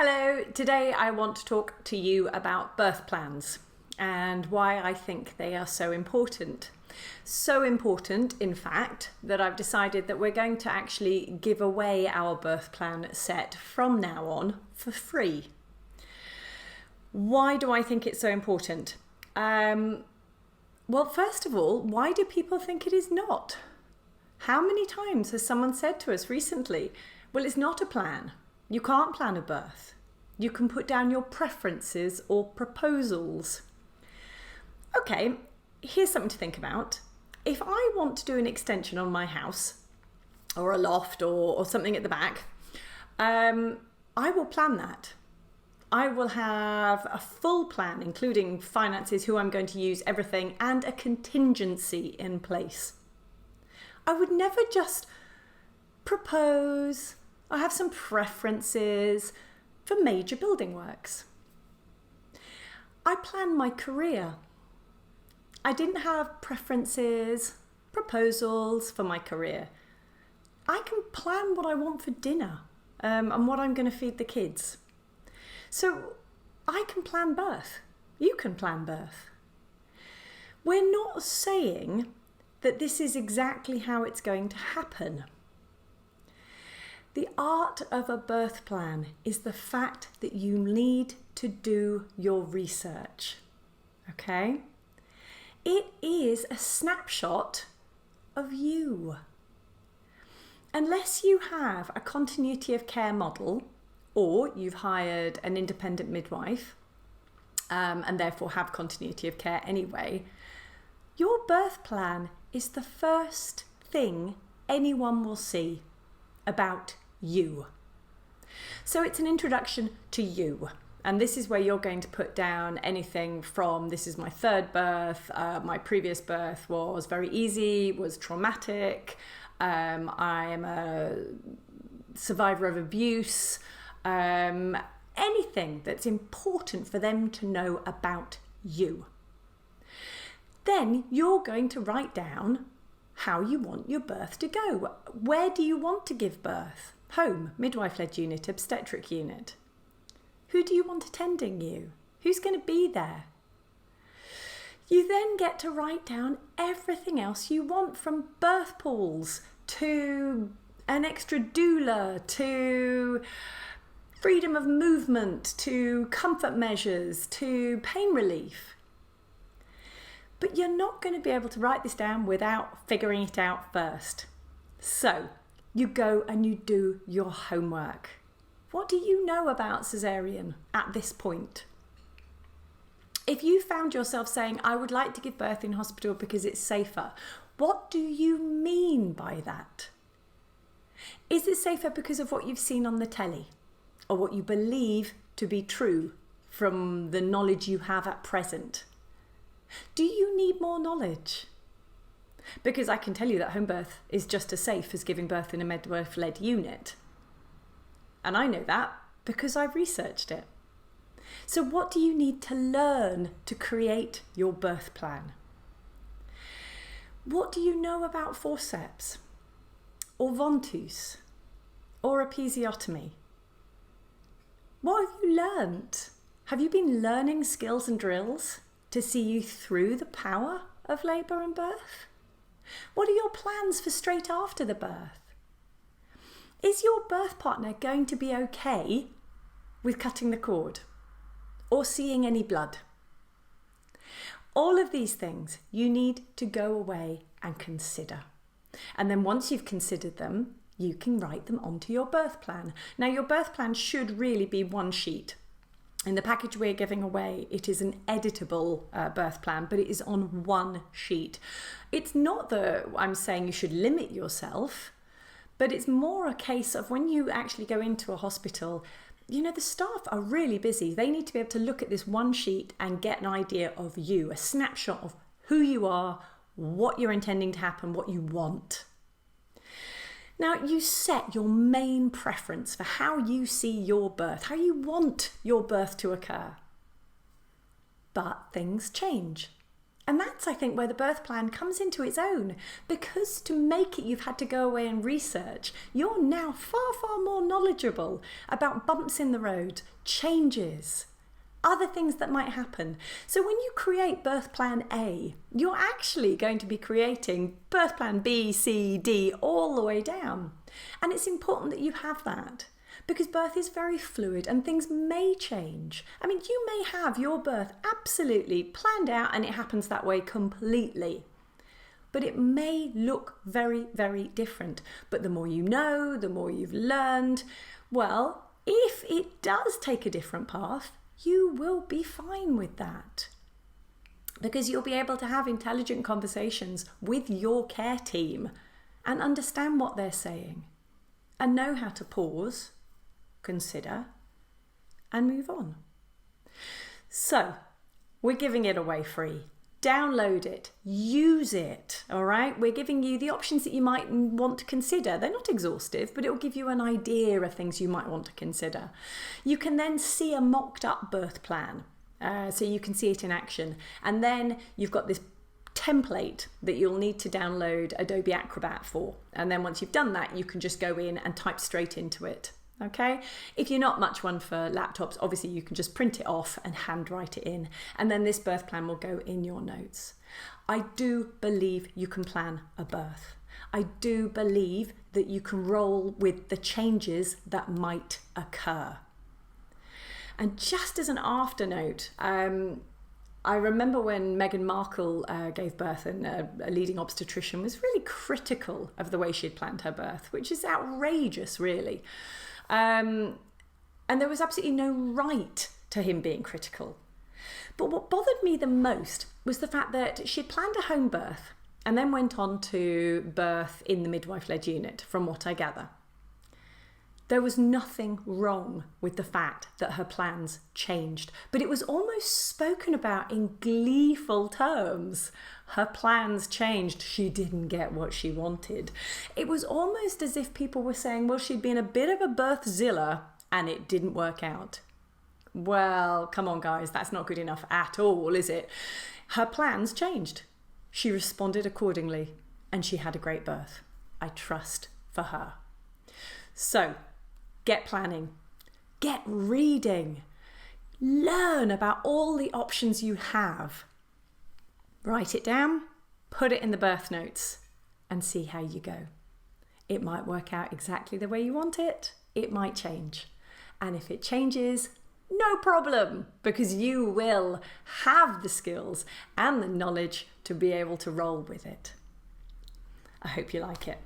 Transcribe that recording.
Hello, today I want to talk to you about birth plans and why I think they are so important. So important, in fact, that I've decided that we're going to actually give away our birth plan set from now on for free. Why do I think it's so important? Well, first of all, why do people think it is not? How many times has someone said to us recently, well, it's not a plan. You can't plan a birth. You can put down your preferences or proposals. Okay, here's something to think about. If I want to do an extension on my house or a loft or something at the back, I will plan that. I will have a full plan, including finances, who I'm going to use, everything, and a contingency in place. I would never just propose. I have some preferences for major building works. I plan my career. I didn't have preferences, proposals for my career. I can plan what I want for dinner and what I'm going to feed the kids. So I can plan birth. You can plan birth. We're not saying that this is exactly how it's going to happen. The art of a birth plan is the fact that you need to do your research, okay? It is a snapshot of you. Unless you have a continuity of care model or you've hired an independent midwife and therefore have continuity of care anyway, your birth plan is the first thing anyone will see about you. So it's an introduction to you. And this is where you're going to put down anything from, this is my third birth, my previous birth was very easy, was traumatic, I am a survivor of abuse, anything that's important for them to know about you. Then you're going to write down how you want your birth to go. Where do you want to give birth? Home, midwife-led unit, obstetric unit. Who do you want attending you? Who's going to be there? You then get to write down everything else you want, from birth pools to an extra doula to freedom of movement to comfort measures to pain relief. But you're not going to be able to write this down without figuring it out first. So you go and you do your homework. What do you know about caesarean at this point? If you found yourself saying, I would like to give birth in hospital because it's safer, what do you mean by that? Is it safer because of what you've seen on the telly or what you believe to be true from the knowledge you have at present? Do you need more knowledge? Because I can tell you that home birth is just as safe as giving birth in a midwife-led unit. And I know that because I've researched it. So what do you need to learn to create your birth plan? What do you know about forceps or ventouse or episiotomy? What have you learnt? Have you been learning skills and drills to see you through the power of labour and birth? What are your plans for straight after the birth? Is your birth partner going to be okay with cutting the cord or seeing any blood? All of these things you need to go away and consider. And then once you've considered them, you can write them onto your birth plan. Now, your birth plan should really be one sheet. In the package we're giving away, it is an editable birth plan, but it is on one sheet. It's not that I'm saying you should limit yourself, but it's more a case of when you actually go into a hospital, you know, the staff are really busy. They need to be able to look at this one sheet and get an idea of you, a snapshot of who you are, what you're intending to happen, what you want. Now, you set your main preference for how you see your birth, how you want your birth to occur. But things change. And that's, I think, where the birth plan comes into its own. Because to make it, you've had to go away and research. You're now far, far more knowledgeable about bumps in the road, changes, other things that might happen. So when you create birth plan A, you're actually going to be creating birth plan B, C, D, all the way down. And it's important that you have that, because birth is very fluid and things may change. I mean, you may have your birth absolutely planned out and it happens that way completely. But it may look very, very different. But the more you know, the more you've learned, well, if it does take a different path, you will be fine with that. Because you'll be able to have intelligent conversations with your care team and understand what they're saying and know how to pause, consider, and move on. So, we're giving it away free. Download it, use it, all right? We're giving you the options that you might want to consider. They're not exhaustive, but it will give you an idea of things you might want to consider. You can then see a mocked up birth plan, so you can see it in action. And then you've got this template that you'll need to download Adobe Acrobat for. And then once you've done that, you can just go in and type straight into it. Okay, if you're not much one for laptops, obviously you can just print it off and handwrite it in, and then this birth plan will go in your notes. I do believe you can plan a birth. I do believe that you can roll with the changes that might occur. And just as an after note, I remember when Meghan Markle gave birth, and a leading obstetrician was really critical of the way she had planned her birth, which is outrageous, really. And there was absolutely no right to him being critical. But what bothered me the most was the fact that she'd planned a home birth and then went on to birth in the midwife-led unit, from what I gather. There was nothing wrong with the fact that her plans changed, but it was almost spoken about in gleeful terms. Her plans changed. She didn't get what she wanted. It was almost as if people were saying, well, she'd been a bit of a birthzilla and it didn't work out. Well, come on, guys, that's not good enough at all, is it? Her plans changed. She responded accordingly and she had a great birth. I trust for her. So, get planning, get reading, learn about all the options you have. Write it down, put it in the birth notes, and see how you go. It might work out exactly the way you want it. It might change. And if it changes, no problem, because you will have the skills and the knowledge to be able to roll with it. I hope you like it.